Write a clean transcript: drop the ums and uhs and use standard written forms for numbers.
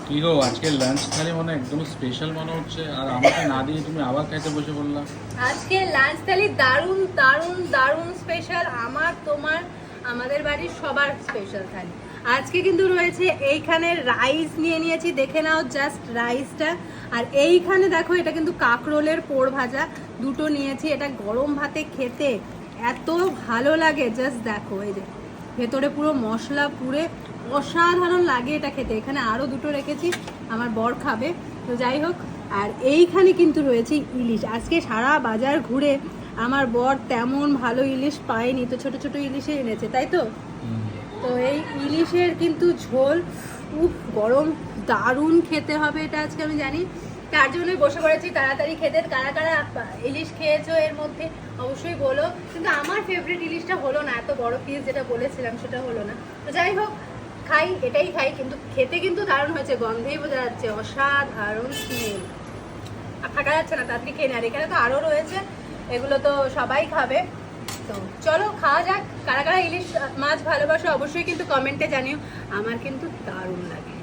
কি গো আজকে লাঞ্চ থালি মানে একদম স্পেশাল মনে হচ্ছে, আর আমাকে না দিয়ে তুমি আবার খাইতে বসে বললা। আজকে লাঞ্চ থালি দারুণ দারুণ দারুণ স্পেশাল, আমার তোমার আমাদের বাড়ির সবার স্পেশাল থালি। আজকে কিন্তু রয়েছে এইখানে রাইস নিয়ে নিয়েছি, দেখে নাও জাস্ট রাইসটা। আর এইখানে দেখো এটা কিন্তু কাঁকরোলের পোড় ভাজা, দুটো নিয়েছি। এটা গরম ভাতে খেতে এত ভালো লাগে, জাস্ট দেখো এই যে ভেতরে পুরো মশলা পুরে অসাধারণ লাগে এটা খেতে। এখানে আরও দুটো রেখেছি, আমার বর খাবে। তো যাই হোক, আর এইখানে কিন্তু রয়েছে ইলিশ। আজকে সারা বাজার ঘুরে আমার বর তেমন ভালো ইলিশ পায়নি, তো ছোট ছোট ইলিশে এনেছে, তাই তো। তো এই ইলিশের কিন্তু ঝোল গরম দারুণ খেতে হবে এটা আজকে, আমি জানি। তার জন্যই বসে পড়েছি তাড়াতাড়ি খেতে। কারা কারা ইলিশ খেয়েছো এর মধ্যে অবশ্যই বলো। কিন্তু আমার ফেভারিট ইলিশটা হলো না, এত বড় পিস যেটা বলেছিলাম সেটা হলো না। তো যাই হোক, খাই, এটাই খাই, কিন্তু খেতে কিন্তু দারুণ হয়েছে, গন্ধেই বোঝা যাচ্ছে অসাধারণ স্মেল। আর থাকা যাচ্ছে না, তাড়াতাড়ি খেয়ে নেয়। এখানে তো আরও রয়েছে, এগুলো তো সবাই খাবে। তো চলো খাওয়া যাক। কারা কারা ইলিশ মাছ ভালোবাসো অবশ্যই কিন্তু কমেন্টে জানিও, আমার কিন্তু দারুণ লাগে।